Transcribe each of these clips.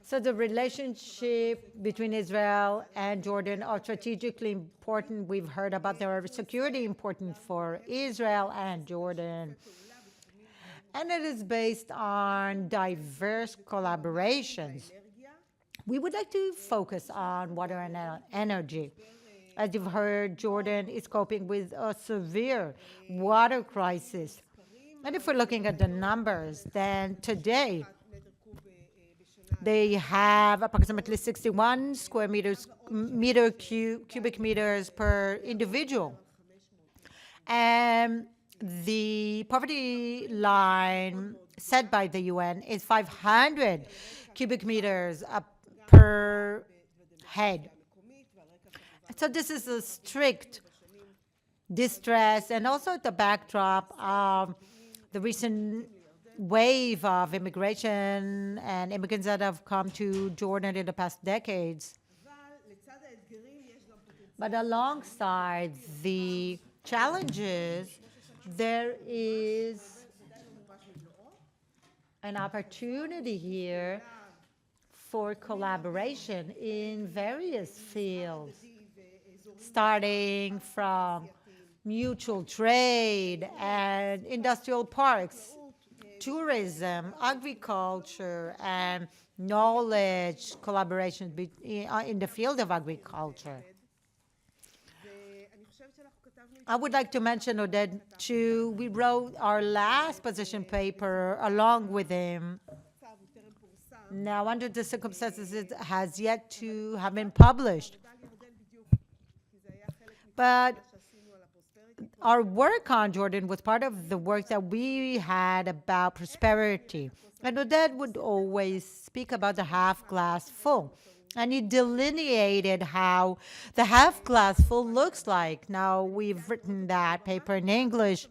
So the relationship between Israel and Jordan are strategically important. We've heard about their security important for Israel and Jordan. And it is based on diverse collaborations. We would like to focus on water and energy. As you've heard, Jordan is coping with a severe water crisis. And if we're looking at the numbers, then today they have approximately 61 square meters, cubic meters per individual. And the poverty line set by the UN is 500 cubic meters per head. So this is a strict distress, and also the backdrop of the recent wave of immigration and immigrants that have come to Jordan in the past decades. But alongside the challenges, there is an opportunity here for collaboration in various fields, starting from mutual trade and industrial parks, tourism, agriculture, and knowledge collaboration in the field of agriculture. I would like to mention Ohad too. We wrote our last position paper along with him. Now, under the circumstances, it has yet to have been published. But our work on Jordan was part of the work that we had about prosperity. And Ohad would always speak about the half glass full. And he delineated how the half glass full looks like. Now, we've written that paper in English.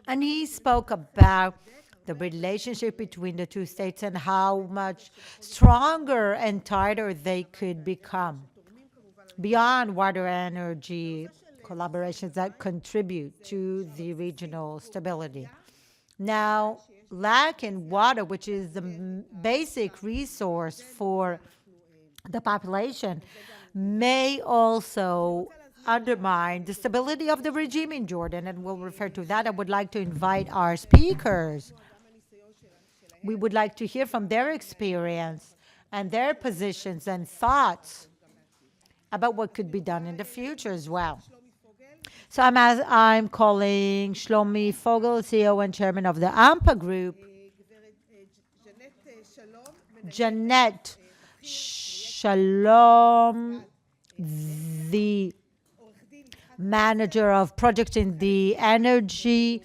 And he spoke about the relationship between the two states and how much stronger and tighter they could become beyond water energy collaborations that contribute to the regional stability. Now, lack in water, which is the basic resource for the population, may also undermine the stability of the regime in Jordan, and we'll refer to that. I would like to invite our speakers. We would like to hear from their experience and their positions and thoughts about what could be done in the future as well. So I'm calling Shlomi Fogel, CEO and Chairman of the Ampa Group, Jeanette Shalom, the Manager of Projects in the Energy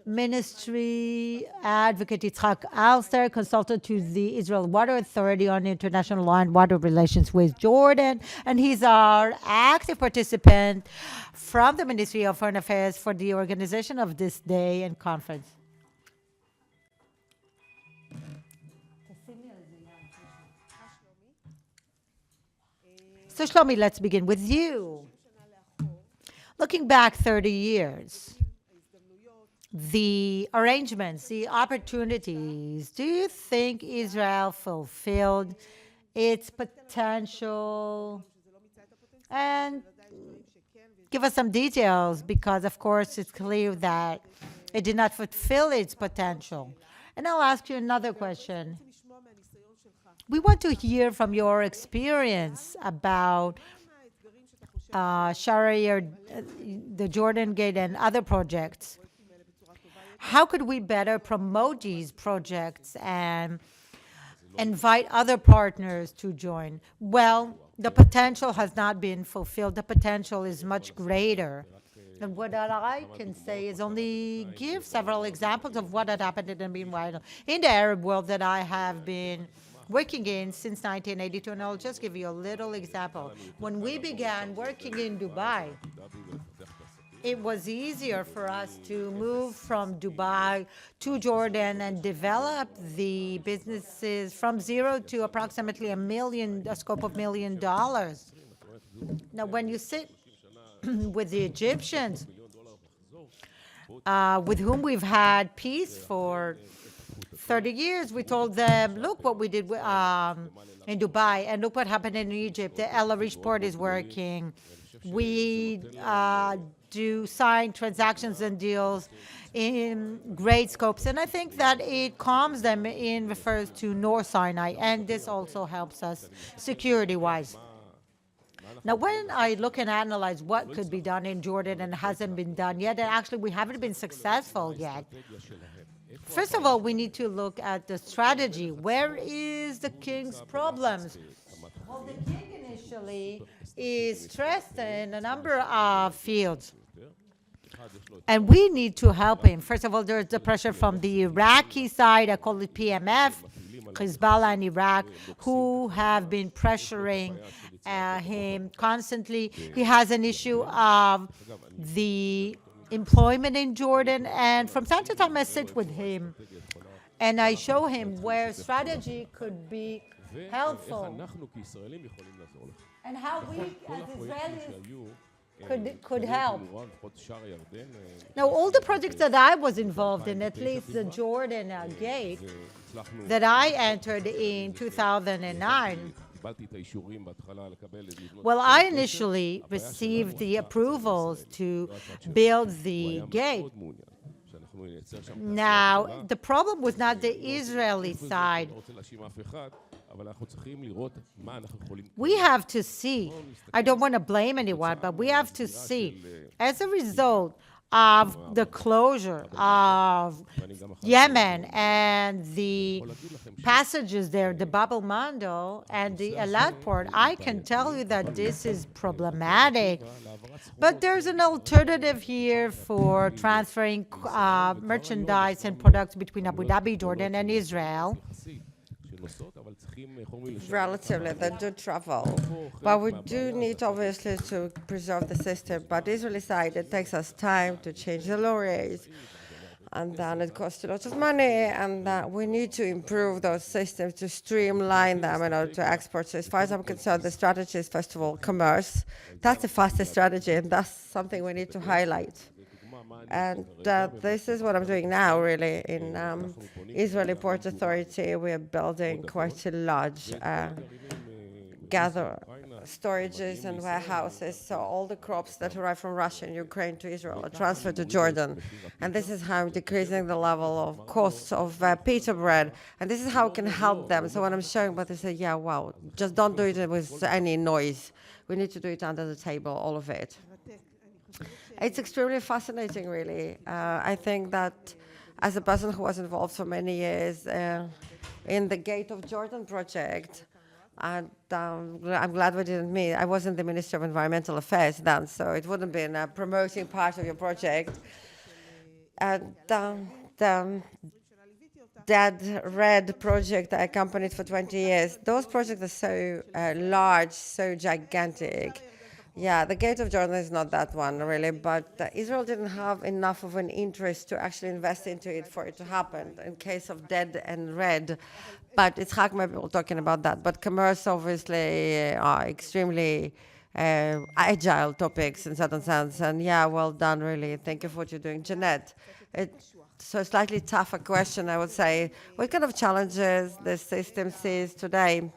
Ministry, Advocate Jitzchak Alster, consultant to the Israel Water Authority on international law and water relations with Jordan, and he's our active participant from the Ministry of Foreign Affairs for the organization of this day and conference. So Shlomi, let's begin with you. Looking back 30 years, the arrangements, the opportunities, do you think Israel fulfilled its potential? And give us some details, because of course it's clear that it did not fulfill its potential. And I'll ask you another question. We want to hear from your experience about Sharon, the Jordan Gate, and other projects. How could we better promote these projects and invite other partners to join? Well, the potential has not been fulfilled. The potential is much greater. And what I can say is only give several examples of what had happened in the meanwhile in the Arab world that I have been working in since 1982, and I'll just give you a little example. When we began working in Dubai, it was easier for us to move from Dubai to Jordan and develop the businesses from zero to approximately a scope of $1 million. Now, when you sit with the Egyptians, with whom we've had peace for 30 years, we told them, look what we did in Dubai, and look what happened in Egypt. The El Arish port is working. We do sign transactions and deals in great scopes. And I think that it calms them in refers to North Sinai, and this also helps us security-wise. Now, when I look and analyze what could be done in Jordan and hasn't been done yet, and actually we haven't been successful yet, first of all, we need to look at the strategy. Where is the king's problems? Well, the king initially is stressed in a number of fields. And we need to help him. First of all, there's the pressure from the Iraqi side, I call it PMF, Hezbollah in Iraq, who have been pressuring him constantly. He has an issue of the employment in Jordan, and from time to time I sit with him and I show him where strategy could be helpful and how we as Israelis could help. Now, all the projects that I was involved in, at least the Jordan gate that I entered in 2009, well, I initially received the approvals to build the gate. Now, the problem was not the Israeli side. We have to see, I don't want to blame anyone, but we have to see, as a result of the closure of Yemen and the passages there, the Bab el-Mandeb and the Eilat port, I can tell you that this is problematic. But there's an alternative here for transferring merchandise and products between Abu Dhabi, Jordan, and Israel. Relatively, they do travel, but we do need obviously to preserve the system. But the Israeli side, it takes us time to change the lorries, and then it costs a lot of money, and we need to improve those systems to streamline them in order to export. So as far as I'm concerned, the strategy is first of all commerce. That's the fastest strategy, and that's something we need to highlight. And this is what I'm doing now, really. In Israeli Port Authority, we are building quite a large storages and warehouses. So all the crops that arrive from Russia and Ukraine to Israel are transferred to Jordan. And this is how I'm decreasing the level of costs of pita bread. And this is how it can help them. So when I'm showing what they say, yeah, wow, just don't do it with any noise. We need to do it under the table, all of it. It's extremely fascinating, really. I think that as a person who was involved for many years in the Gate of Jordan project, and I'm glad we didn't meet. I was in the Ministry of Environmental Affairs then, so it wouldn't have been a promoting part of your project. And that red project I accompanied for 20 years, those projects are so large, so gigantic. Yeah, the Gate of Jordan is not that one, really, but Israel didn't have enough of an interest to actually invest into it for it to happen in case of dead and red. But Yitzchak maybe we're talking about that. But commerce, obviously, are extremely agile topics in certain sense. And yeah, well done, really. Thank you for what you're doing. Jeanette, so a slightly tougher question, I would say. What kind of challenges the system sees today?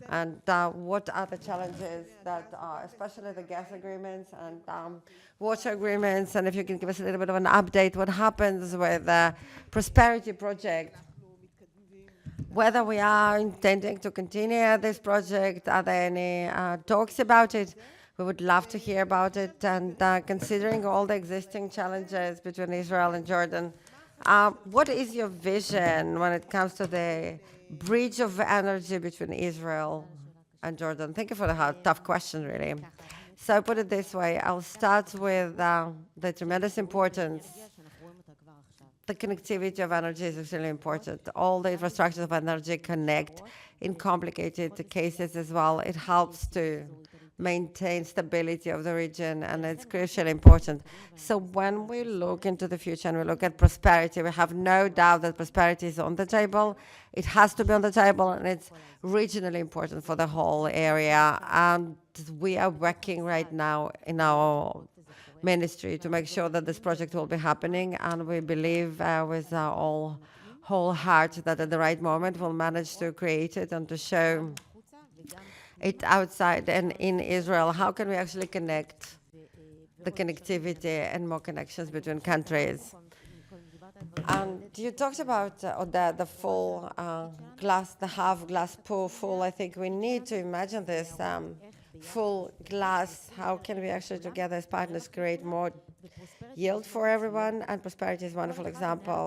And what are the challenges that are, especially the gas agreements and water agreements? And if you can give us a little bit of an update, what happens with the Prosperity Project? Whether we are intending to continue this project, are there any talks about it? We would love to hear about it. And considering all the existing challenges between Israel and Jordan, what is your vision when it comes to the bridge of energy between Israel and Jordan? Thank you for the tough question, really. So I put it this way. I'll start with the tremendous importance. The connectivity of energy is extremely important. All the infrastructures of energy connect in complicated cases as well. It helps to maintain stability of the region, and it's crucially important. So when we look into the future and we look at prosperity, we have no doubt that prosperity is on the table. It has to be on the table, and it's regionally important for the whole area. And we are working right now in our ministry to make sure that this project will be happening, and we believe with all whole heart that at the right moment we'll manage to create it and to show it outside and in Israel. How can we actually connect the connectivity and more connections between countries? And you talked about the full glass, the half glass full. I think we need to imagine this full glass. How can we actually together as partners create more yield for everyone? And prosperity is a wonderful example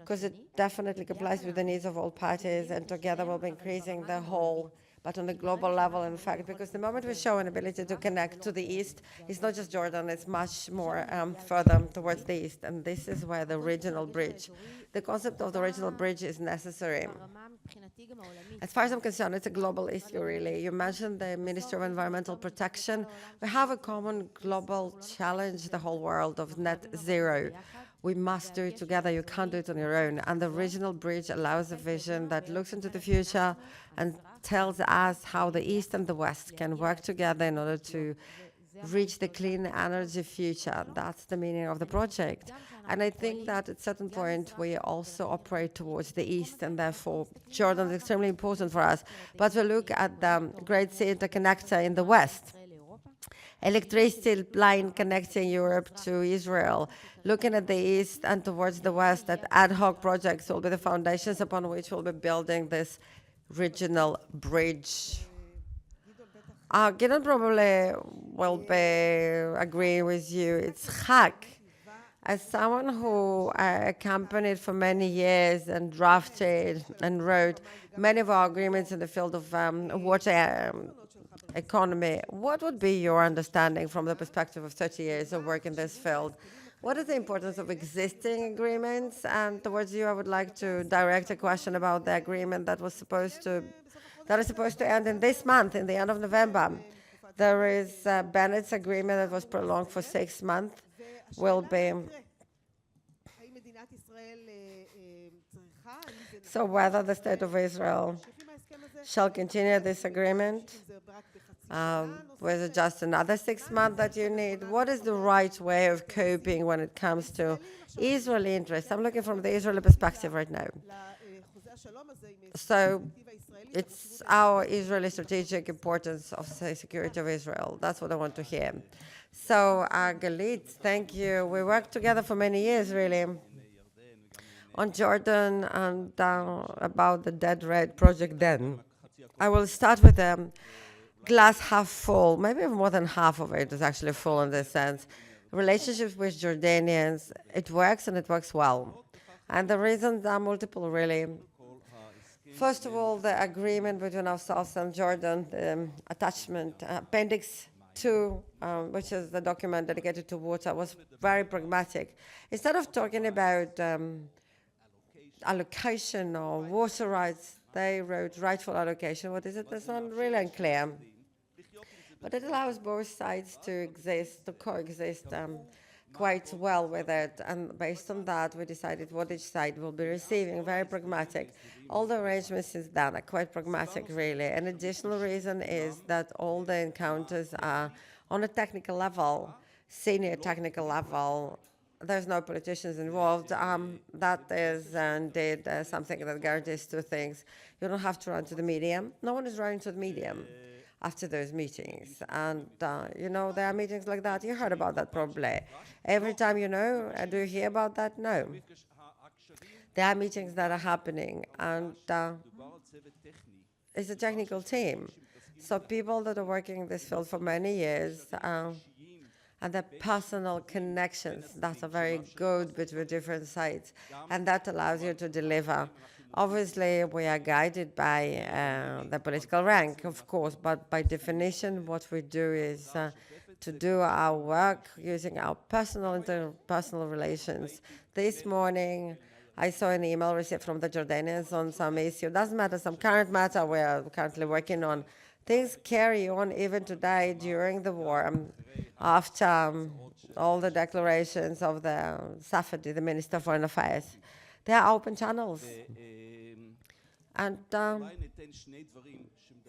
because it definitely complies with the needs of all parties, and together we'll be increasing the whole, but on a global level, in fact, because the moment we show an ability to connect to the east, it's not just Jordan, it's much more further towards the east, and this is where the regional bridge, the concept of the regional bridge is necessary. As far as I'm concerned, it's a global issue, really. You mentioned the Ministry of Environmental Protection. We have a common global challenge, the whole world, of net zero. We must do it together. You can't do it on your own. And the regional bridge allows a vision that looks into the future and tells us how the East and the West can work together in order to reach the clean energy future. That's the meaning of the project. And I think that at a certain point, we also operate towards the East, and therefore Jordan is extremely important for us. But we look at the Great Sea Interconnector in the West, electricity line connecting Europe to Israel, looking at the east and towards the west, that ad hoc projects will be the foundations upon which we'll be building this regional bridge. Gideon probably will be agreeing with you. It's Chak. As someone who accompanied for many years and drafted and wrote many of our agreements in the field of water economy, what would be your understanding from the perspective of 30 years of work in this field? What is the importance of existing agreements? And towards you, I would like to direct a question about the agreement that is supposed to end in this month, in the end of November. There is Bennett's agreement that was prolonged for 6 months. Will be. So whether the state of Israel shall continue this agreement, was it just another 6 months that you need? What is the right way of coping when it comes to Israeli interests? I'm looking from the Israeli perspective right now. So it's our Israeli strategic importance of the security of Israel. That's what I want to hear. So Galit, thank you. We worked together for many years, really, on Jordan and about the Dead Red project then. I will start with the glass half full. Maybe more than half of it is actually full in this sense. Relationships with Jordanians, it works and it works well. And the reasons are multiple, really. First of all, the agreement between ourselves and Jordan, the attachment, Appendix 2, which is the document dedicated to water, was very pragmatic. Instead of talking about allocation or water rights, they wrote rightful allocation. What is it? That's not really unclear. But it allows both sides to exist, to coexist quite well with it. And based on that, we decided what each side will be receiving. Very pragmatic. All the arrangements since then are quite pragmatic, really. An additional reason is that all the encounters are on a technical level, senior technical level. There's no politicians involved. That is indeed something that guarantees two things. You don't have to run to the medium. No one is running to the medium after those meetings. And, there are meetings like that. You heard about that probably. Every time, do you hear about that? No. There are meetings that are happening, and it's a technical team. So people that are working in this field for many years, and the personal connections that are very good between different sides, and that allows you to deliver. Obviously, we are guided by the political rank, of course, but by definition, what we do is to do our work using our interpersonal relations. This morning, I saw an email received from the Jordanians on some issue. Doesn't matter, some current matter we are currently working on. Things carry on even today during the war, after all the declarations of the Safadi, the Minister of Foreign Affairs. There are open channels. And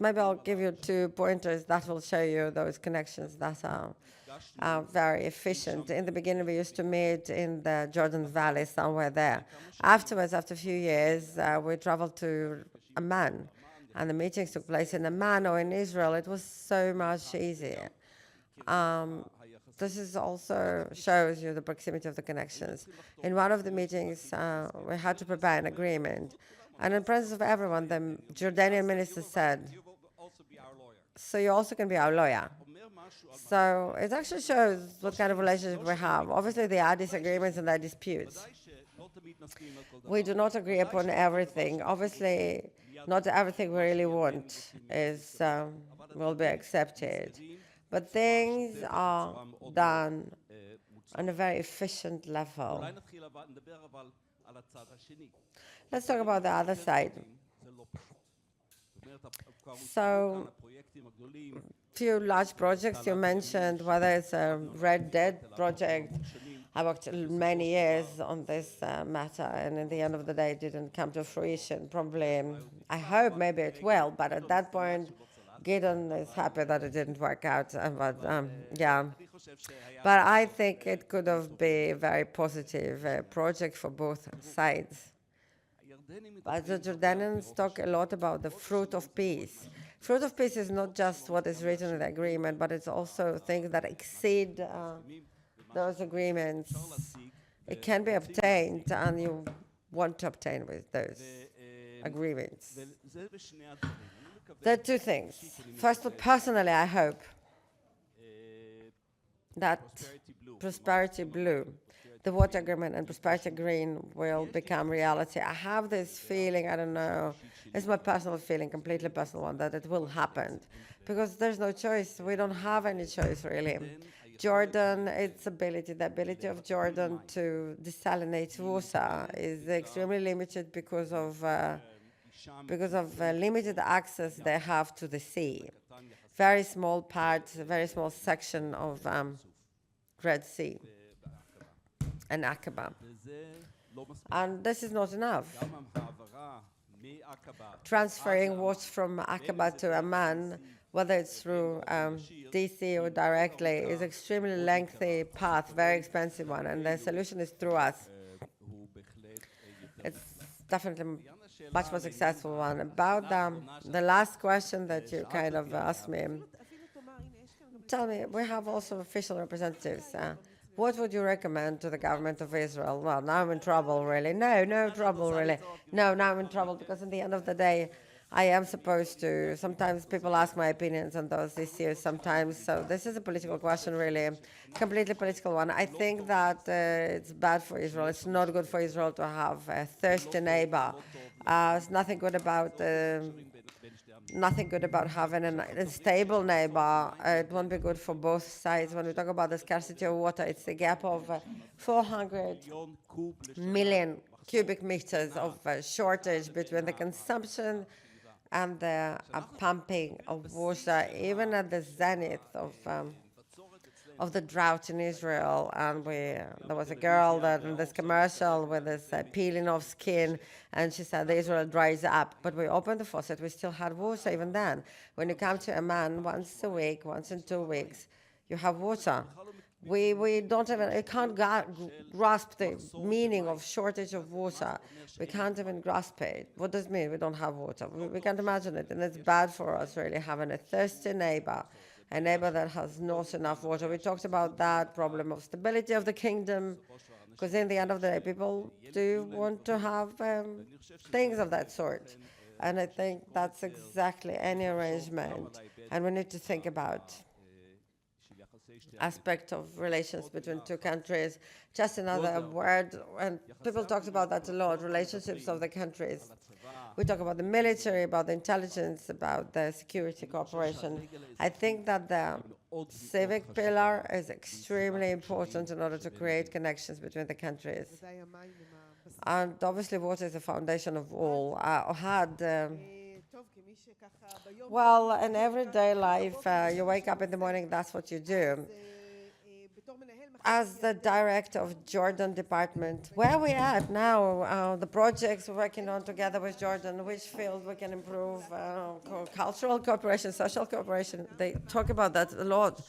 maybe I'll give you 2 pointers that will show you those connections that are very efficient. In the beginning, we used to meet in the Jordan Valley, somewhere there. Afterwards, after a few years, we traveled to Amman, and the meetings took place in Amman or in Israel. It was so much easier. This is also shows you the proximity of the connections. In one of the meetings, we had to prepare an agreement. And in presence of everyone, the Jordanian minister said, so you also can be our lawyer. So it actually shows what kind of relationship we have. Obviously, there are disagreements and there are disputes. We do not agree upon everything. Obviously, not everything we really want will be accepted. But things are done on a very efficient level. Let's talk about the other side. So, few large projects you mentioned, whether it's a Red Dead project. I worked many years on this matter, and in the end of the day, it didn't come to fruition. Probably, I hope maybe it will, but at that point, Gideon is happy that it didn't work out. Yeah. But I think it could have been a very positive project for both sides. But the Jordanians talk a lot about the fruit of peace. Fruit of peace is not just what is written in the agreement, but it's also things that exceed those agreements. It can be obtained, and you want to obtain with those agreements. There are 2 things. First, personally, I hope that Prosperity Blue, the water agreement, and Prosperity Green will become reality. I have this feeling, I don't know, it's my personal feeling, completely personal one, that it will happen. Because there's no choice. We don't have any choice, really. Jordan, the ability of Jordan to desalinate water is extremely limited because of limited access they have to the sea. Very small part, very small section of Red Sea and Aqaba. And this is not enough. Transferring water from Aqaba to Amman, whether it's through DC or directly, is extremely lengthy path, very expensive one, and the solution is through us. It's definitely much more successful one. About the last question that you kind of asked me, tell me, we have also official representatives. What would you recommend to the government of Israel? Well, now I'm in trouble, really. No trouble, really. No, now I'm in trouble because at the end of the day, I am supposed to. Sometimes people ask my opinions on those issues sometimes. So this is a political question, really, completely political one. I think that it's bad for Israel. It's not good for Israel to have a thirsty neighbor. It's nothing good about having a stable neighbor. It won't be good for both sides. When we talk about the scarcity of water, it's a gap of 400 million cubic meters of shortage between the consumption and the pumping of water, even at the zenith of the drought in Israel. And there was a girl that in this commercial with this peeling of skin, and she said Israel dries up. But we opened the faucet, we still had water even then. When you come to Amman once a week, once in 2 weeks, you have water. We can't grasp the meaning of shortage of water. We can't even grasp it. What does it mean we don't have water? We can't imagine it, and it's bad for us really having a thirsty neighbor, a neighbor that has not enough water. We talked about that problem of stability of the kingdom, because in the end of the day, people do want to have things of that sort. And I think that's exactly any arrangement. And we need to think about aspect of relations between 2 countries. Just another word, and people talked about that a lot, relationships of the countries. We talk about the military, about the intelligence, about the security cooperation. I think that the civic pillar is extremely important in order to create connections between the countries. And obviously water is the foundation of all. Ohad, well, in everyday life, you wake up in the morning, that's what you do. as the director of Jordan department, where we at now, the projects we're working on together with Jordan, which field we can improve, cultural cooperation, social cooperation, they talk about that a lot.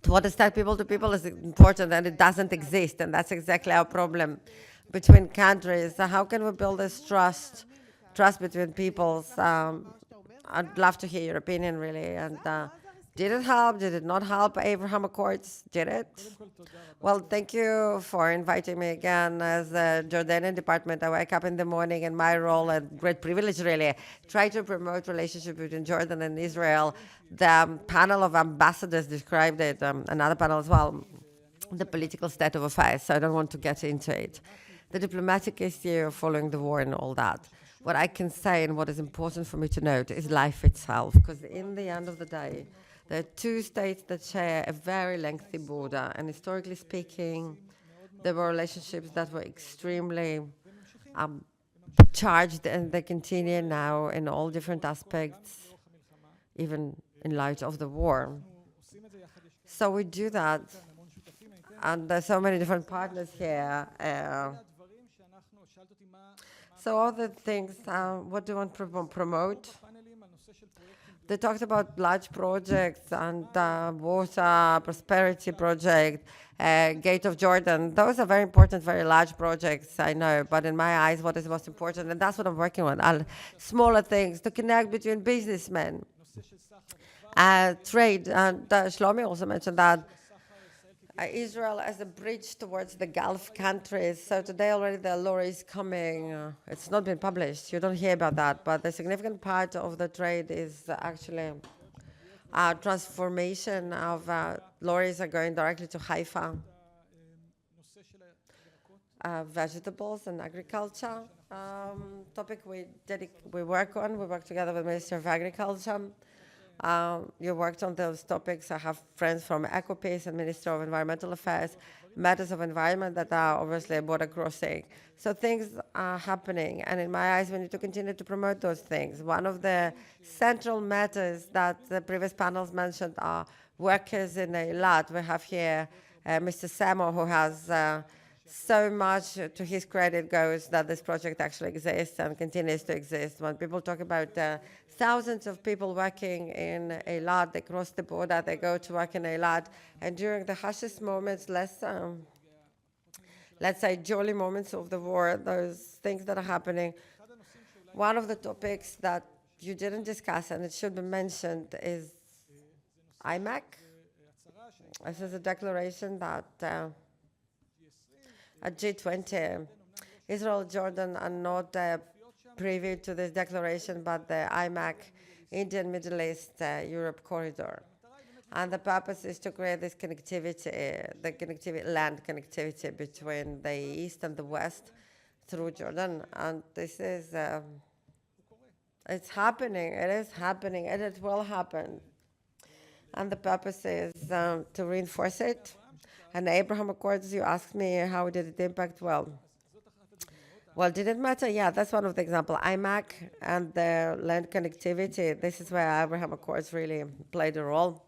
To understand people to people is important, and it doesn't exist, and that's exactly our problem between countries. So how can we build this trust between peoples? I'd love to hear your opinion, really. And did it help? Did it not help? Abraham Accords, did it? Well, thank you for inviting me again. As the Jordanian department, I wake up in the morning, and my role, and great privilege really, try to promote relationship between Jordan and Israel. The panel of ambassadors described it, another panel as well, the political state of affairs, so I don't want to get into it. The diplomatic issue following the war and all that. What I can say and what is important for me to note is life itself, because in the end of the day, there are two states that share a very lengthy border, and historically speaking, there were relationships that were extremely charged, and they continue now in all different aspects, even in light of the war. So we do that, and there's so many different partners here. So all the things, what do you want to promote? They talked about large projects and water, prosperity project, Gate of Jordan. Those are very important, very large projects, I know. But in my eyes, what is most important, and that's what I'm working on, smaller things to connect between businessmen, trade. And Shlomi also mentioned that Israel as a bridge towards the Gulf countries. So today already the law is coming. It's not been published. You don't hear about that. But the significant part of the trade is actually transformation of lorries are going directly to Haifa. Vegetables and agriculture topic we work on. We work together with the Ministry of Agriculture. You worked on those topics. I have friends from EcoPeace and Ministry of Environmental Affairs, matters of environment that are obviously border crossing. So things are happening, and in my eyes, we need to continue to promote those things. One of the central matters that the previous panels mentioned are workers in Eilat. We have here Mr. Samo, who has so much to his credit goes that this project actually exists and continues to exist. When people talk about thousands of people working in Eilat, they cross the border, they go to work in Eilat, and during the harshest moments, let's say jolly moments of the war, those things that are happening, one of the topics that you didn't discuss, and it should be mentioned, is IMAC. This is a declaration that at G20, Israel, Jordan are not privy to this declaration, but the IMAC, Indian, Middle East, Europe corridor. And the purpose is to create this connectivity, land connectivity between the East and the West through Jordan. And this is, it's happening, it is happening, and it will happen. And the purpose is to reinforce it. And the Abraham Accords, you asked me how did it impact? Well, did it matter? Yeah, that's one of the examples. IMAC and the land connectivity, this is where Abraham Accords really played a role.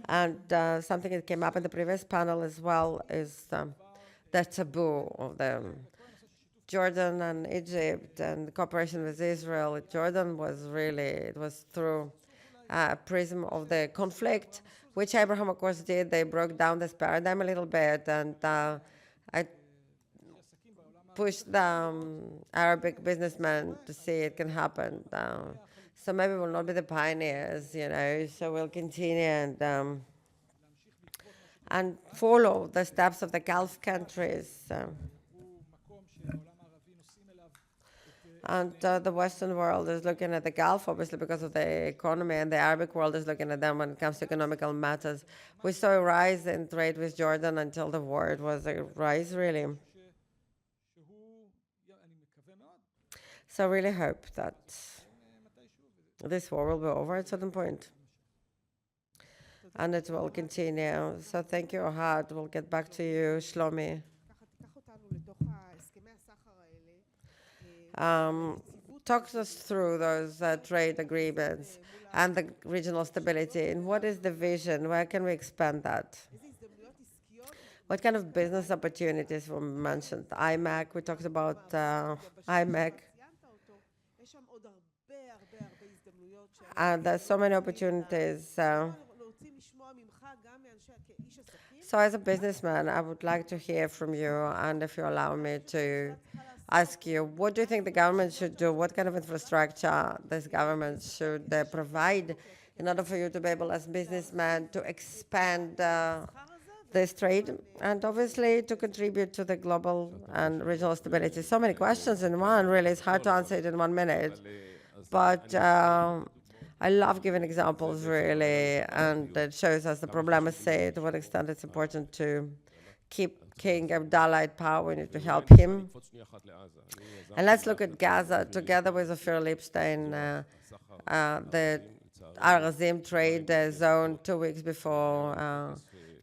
And something that came up in the previous panel as well is the taboo of the Jordan and Egypt and the cooperation with Israel. Jordan was really, it was through a prism of the conflict, which Abraham, of course, did. They broke down this paradigm a little bit, and I pushed the Arabic businessmen to see it can happen. So maybe we'll not be the pioneers, so we'll continue and follow the steps of the Gulf countries. And the Western world is looking at the Gulf, obviously, because of the economy, and the Arabic world is looking at them when it comes to economical matters. We saw a rise in trade with Jordan until the war. It was a rise, really. So I really hope that this war will be over at a certain point, and it will continue. So thank you, Ohad. We'll get back to you, Shlomi. Talk us through those trade agreements and the regional stability, and what is the vision? Where can we expand that? What kind of business opportunities were mentioned? IMAC, we talked about IMAC. And there's so many opportunities. So as a businessman, I would like to hear from you, and if you allow me to ask you, what do you think the government should do? What kind of infrastructure this government should provide in order for you to be able, as businessman, to expand this trade and obviously to contribute to the global and regional stability? So many questions in one, really. It's hard to answer it in 1 minute. But I love giving examples, really, and it shows us the problem say to what extent it's important to keep King Abdallah at power. We need to help him. And let's look at Gaza together with Ophir Lipstein, the Arazim trade zone 2 weeks before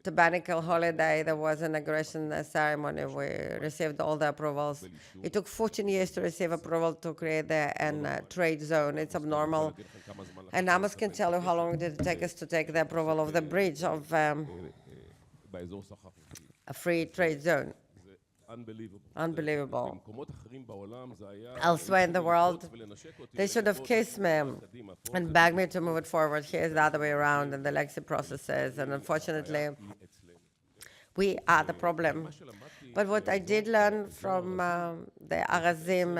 Tabernacle holiday. There was an inauguration ceremony. We received all the approvals. It took 14 years to receive approval to create a trade zone. It's abnormal. And Amos can tell you how long did it take us to take the approval of the bridge of a free trade zone. Unbelievable. Elsewhere in the world, they should have kissed me and begged me to move it forward. Here's the other way around in the legacy processes. And unfortunately, we are the problem. But what I did learn from the Arazim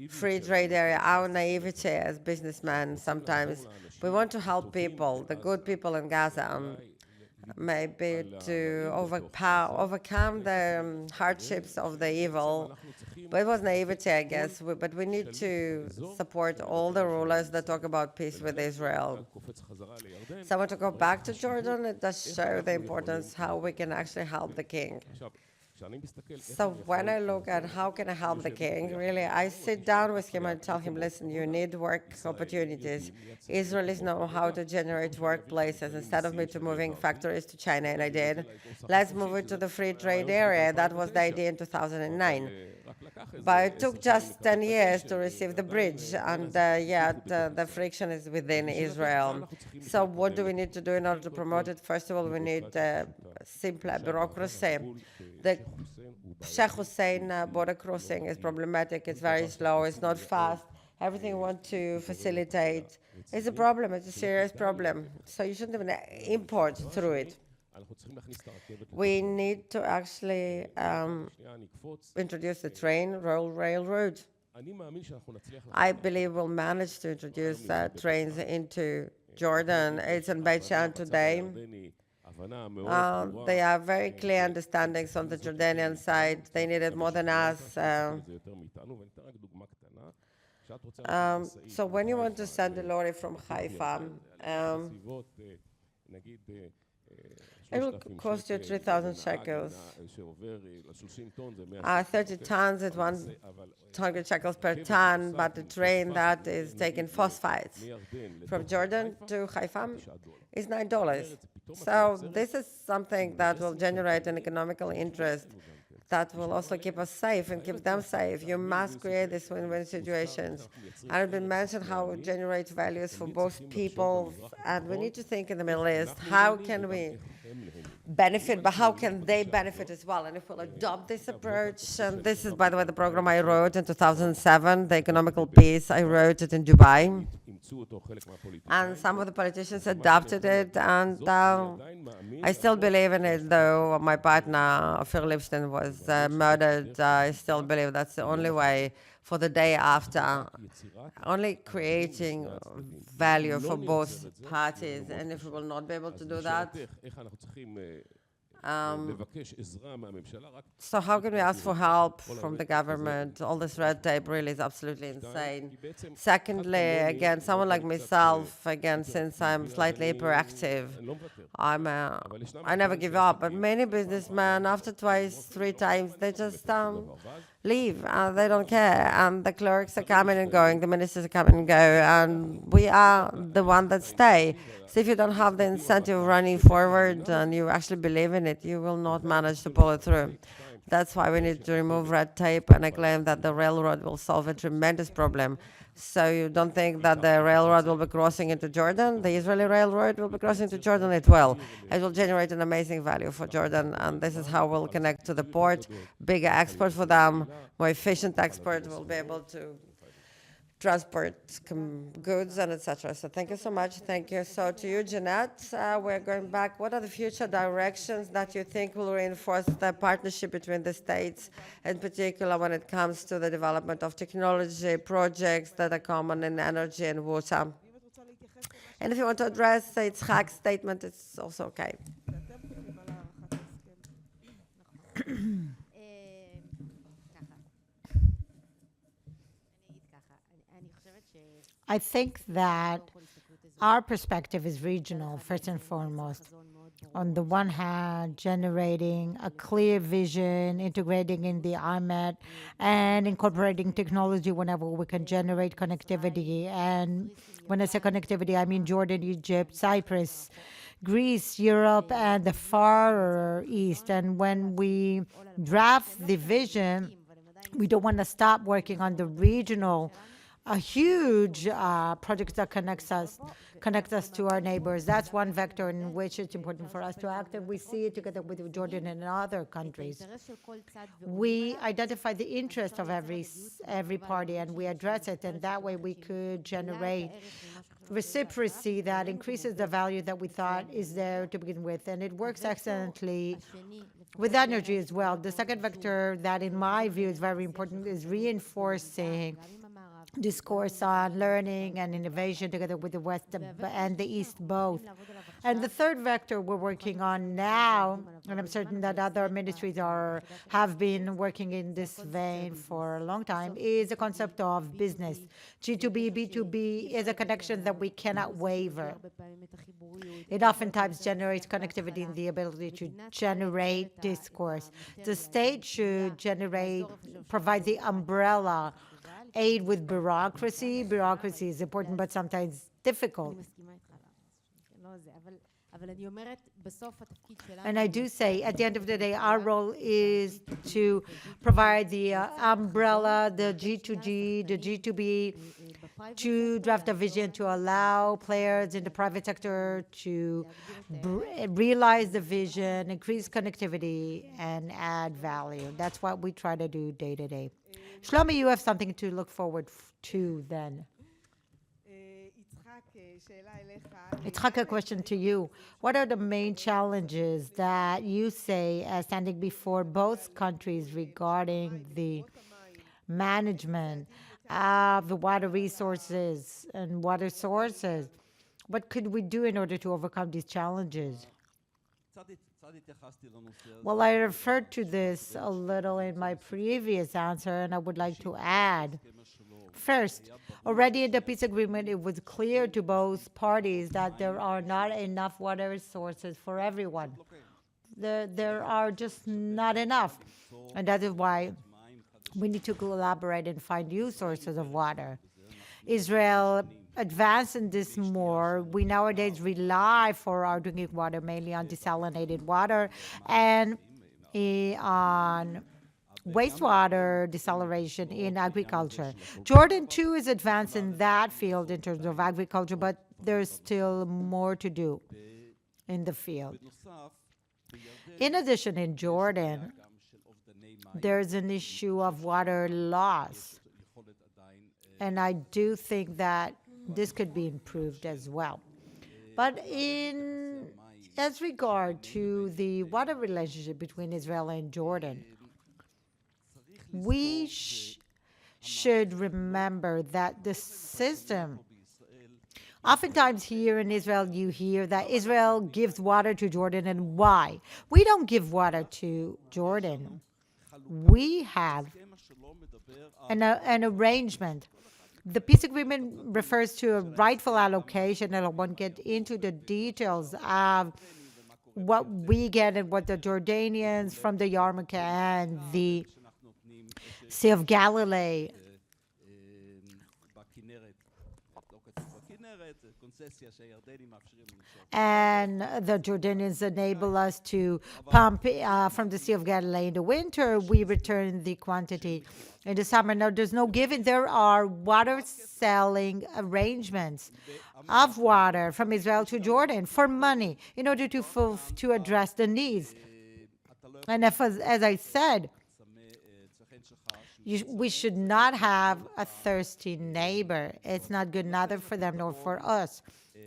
free trade area, our naivety as businessmen sometimes, we want to help people, the good people in Gaza, maybe to overcome the hardships of the evil. But it was naivety, I guess. But we need to support all the rulers that talk about peace with Israel. So I want to go back to Jordan. It does show the importance how we can actually help the king. So when I look at how can I help the king, really, I sit down with him and tell him, listen, you need work opportunities. Israelis know how to generate workplaces. Instead of me to moving factories to China, and I did, let's move it to the free trade area. That was the idea in 2009. But it took just 10 years to receive the bridge, and yet the friction is within Israel. So what do we need to do in order to promote it? First of all, we need simpler bureaucracy. The Sheikh Hussein border crossing is problematic. It's very slow. It's not fast. Everything we want to facilitate is a problem. It's a serious problem. So you shouldn't even import through it. We need to actually introduce the train, railroad. I believe we'll manage to introduce trains into Jordan. It's in Beit Shean today. They have very clear understandings on the Jordanian side. They need it more than us. So when you want to send a lorry from Haifa, it will cost you 3,000 shekels. 30 tons at 100 shekels per ton, but the train that is taking phosphates from Jordan to Haifa is $9. So this is something that will generate an economical interest that will also keep us safe and keep them safe. You must create these win-win situations. And it's been mentioned how it generates values for both people. And we need to think in the Middle East, how can we benefit, but how can they benefit as well? And if we'll adopt this approach, and this is, by the way, the program I wrote in 2007, the economical peace, I wrote it in Dubai. And some of the politicians adopted it, and I still believe in it, though my partner, Ophir Lipstein, was murdered. I still believe that's the only way for the day after, only creating value for both parties. And if we will not be able to do that, so how can we ask for help from the government? All this red tape really is absolutely insane. Secondly, again, someone like myself, again, since I'm slightly hyperactive, I never give up. But many businessmen, after twice, 3 times, they just leave. They don't care. And the clerks are coming and going, the ministers are coming and go, and we are the one that stay. So if you don't have the incentive running forward and you actually believe in it, you will not manage to pull it through. That's why we need to remove red tape, and I claim that the railroad will solve a tremendous problem. So you don't think that the railroad will be crossing into Jordan? The Israeli railroad will be crossing into Jordan? It will. It will generate an amazing value for Jordan, and this is how we'll connect to the port. Bigger export for them, more efficient export. Will be able to transport goods and etc. So thank you so much. Thank you. So to you, Jeanette, we're going back. What are the future directions that you think will reinforce the partnership between the states, in particular when it comes to the development of technology projects that are common in energy and water? And if you want to address Yitzchak's statement, it's also okay. I think that our perspective is regional, first and foremost. On the one hand, generating a clear vision, integrating in the IMET, and incorporating technology whenever we can generate connectivity. And when I say connectivity, I mean Jordan, Egypt, Cyprus, Greece, Europe, and the Far East. And when we draft the vision, we don't want to stop working on the regional, a huge project that connects us to our neighbors. That's one vector in which it's important for us to act, and we see it together with Jordan and other countries. We identify the interest of every party, and we address it, and that way we could generate reciprocity that increases the value that we thought is there to begin with, and it works excellently with energy as well. The second vector that, in my view, is very important is reinforcing discourse on learning and innovation together with the West and the East both. And the third vector we're working on now, and I'm certain that other ministries have been working in this vein for a long time, is the concept of business. G2B, B2B is a connection that we cannot waver. It oftentimes generates connectivity and the ability to generate discourse. The state should provide the umbrella, aid with bureaucracy. Bureaucracy is important, but sometimes difficult. And I do say, at the end of the day, our role is to provide the umbrella, the G2G, the G2B, to draft a vision to allow players in the private sector to realize the vision, increase connectivity, and add value. That's what we try to do day to day. Shlomi, you have something to look forward to then. Yitzchak, a question to you. What are the main challenges that you say as standing before both countries regarding the management of the water resources and water sources? What could we do in order to overcome these challenges? Well, I referred to this a little in my previous answer, and I would like to add. First, already in the peace agreement, it was clear to both parties that there are not enough water resources for everyone. There are just not enough. And that is why we need to collaborate and find new sources of water. Israel advanced in this more. We nowadays rely for our drinking water mainly on desalinated water and on wastewater desalination in agriculture. Jordan, too, is advanced in that field in terms of agriculture, but there's still more to do in the field. In addition, in Jordan, there's an issue of water loss. And I do think that this could be improved as well. But as regard to the water relationship between Israel and Jordan, we should remember that the system, oftentimes here in Israel, you hear that Israel gives water to Jordan, and why? We don't give water to Jordan. We have an arrangement. The peace agreement refers to a rightful allocation, and I won't get into the details of what we get and what the Jordanians from the Yarmulke and the Sea of Galilee And the Jordanians enable us to pump from the Sea of Galilee in the winter. We return the quantity in the summer. Now, there's no given. There are water selling arrangements of water from Israel to Jordan for money in order to address the needs. And as I said, we should not have a thirsty neighbor. It's not good neither for them nor for us.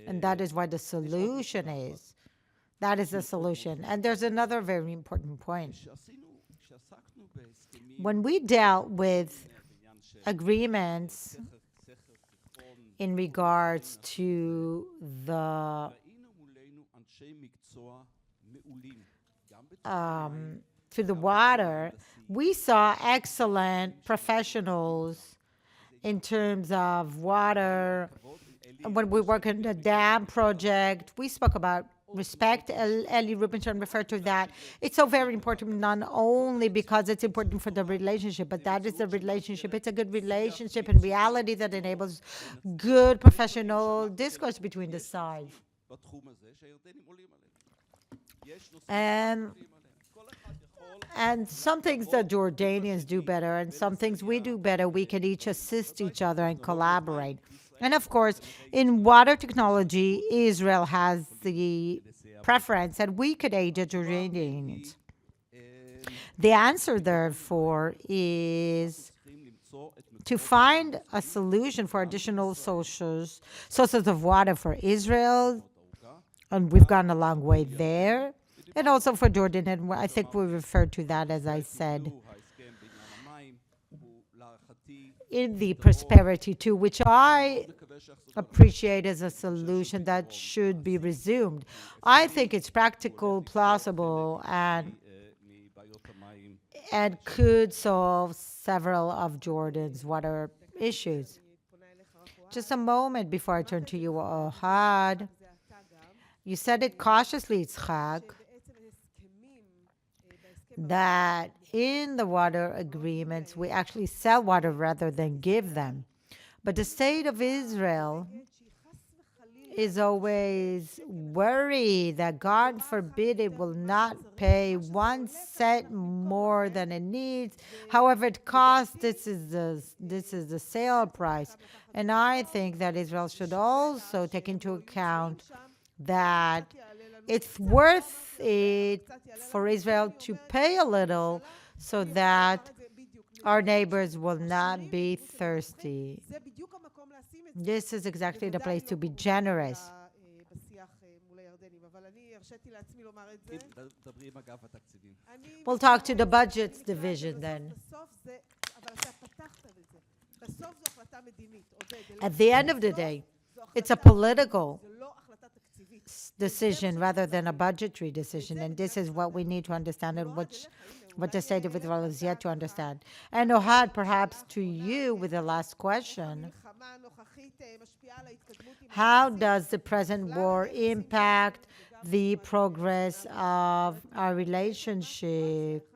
And that is why the solution is. That is the solution. And there's another very important point. When we dealt with agreements in regards to the water, we saw excellent professionals in terms of water. When we work on the dam project, we spoke about respect. Eli Rubinstein referred to that. It's so very important, not only because it's important for the relationship, but that is the relationship. It's a good relationship in reality that enables good professional discourse between the sides. And some things the Jordanians do better and some things we do better, we can each assist each other and collaborate. And of course, in water technology, Israel has the preference and we could aid the Jordanians. The answer, therefore, is to find a solution for additional sources of water for Israel, and we've gone a long way there. And also for Jordan, and I think we referred to that, as I said, in the prosperity too, which I appreciate as a solution that should be resumed. I think it's practical, plausible, and could solve several of Jordan's water issues. Just a moment before I turn to you, Ohad. You said it cautiously, Yitzchak, that in the water agreements, we actually sell water rather than give them. But the state of Israel is always worried that, God forbid, it will not pay 1 cent more than it needs. However it costs, this is the sale price. And I think that Israel should also take into account that it's worth it for Israel to pay a little so that our neighbors will not be thirsty. This is exactly the place to be generous. We'll talk to the budgets division then. At the end of the day, it's a political decision rather than a budgetary decision, and this is what we need to understand, and what the state of Israel is yet to understand. And Ohad, perhaps to you with the last question, how does the present war impact the progress of our relationship?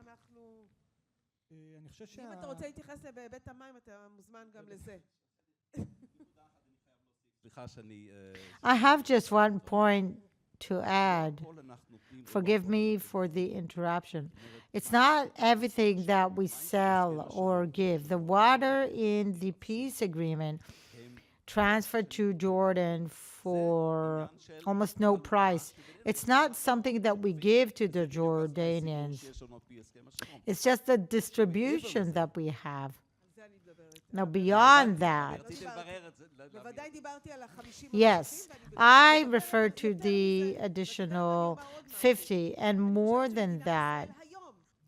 I have just one point to add. Forgive me for the interruption. It's not everything that we sell or give. The water in the peace agreement transferred to Jordan for almost no price. It's not something that we give to the Jordanians. It's just the distribution that we have. Now, beyond that, yes, I refer to the additional 50, and more than that,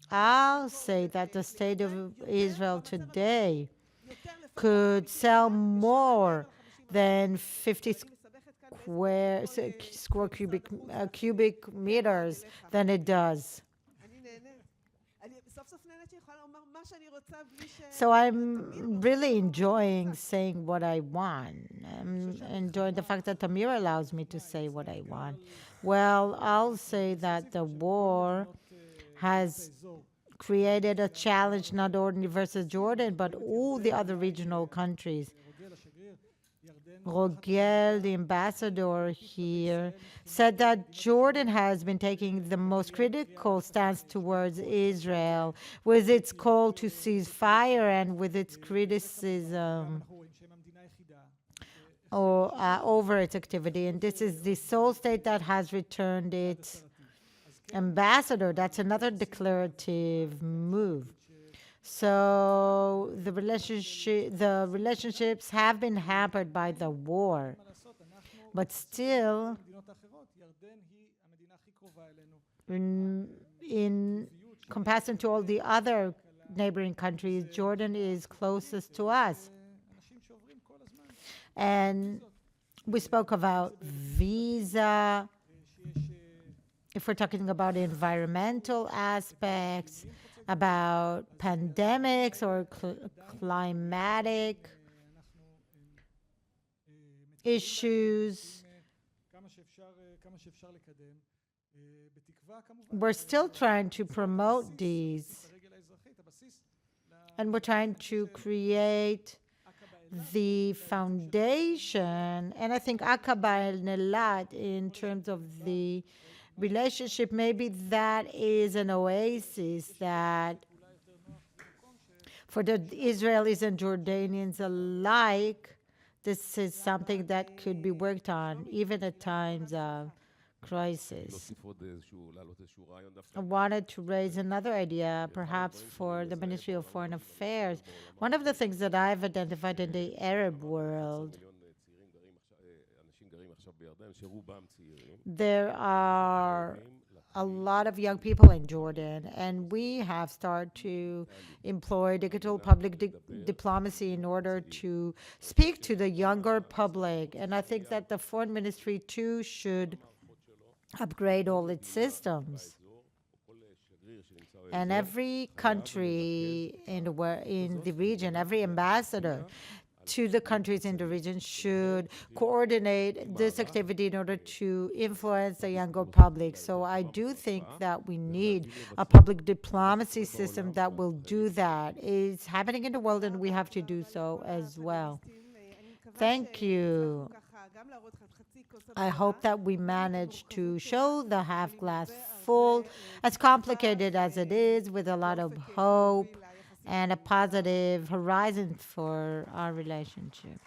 I'll say that the state of Israel today could sell more than 50 square cubic meters than it does. So I'm really enjoying saying what I want. I'm enjoying the fact that Tamir allows me to say what I want. Well, I'll say that the war has created a challenge not only versus Jordan, but all the other regional countries. Rogel, the ambassador here, said that Jordan has been taking the most critical stance towards Israel with its call to cease fire and with its criticism over its activity. And this is the sole state that has returned its ambassador. That's another declarative move. So the relationships have been hampered by the war, but still, in comparison to all the other neighboring countries, Jordan is closest to us. And we spoke about visa. If we're talking about environmental aspects, about pandemics or climatic issues, we're still trying to promote these. And we're trying to create the foundation. And I think Aqaba and Elat, in terms of the relationship, maybe that is an oasis that for the Israelis and Jordanians alike, this is something that could be worked on, even at times of crisis. I wanted to raise another idea, perhaps for the Ministry of Foreign Affairs. One of the things that I've identified in the Arab world, there are a lot of young people in Jordan, and we have started to employ digital public diplomacy in order to speak to the younger public. And I think that the foreign ministry too should upgrade all its systems. And every country in the region, every ambassador to the countries in the region should coordinate this activity in order to influence the younger public. So I do think that we need a public diplomacy system that will do that. It's happening in the world, and we have to do so as well. Thank you. I hope that we manage to show the half glass full, as complicated as it is, with a lot of hope and a positive horizon for our relationship.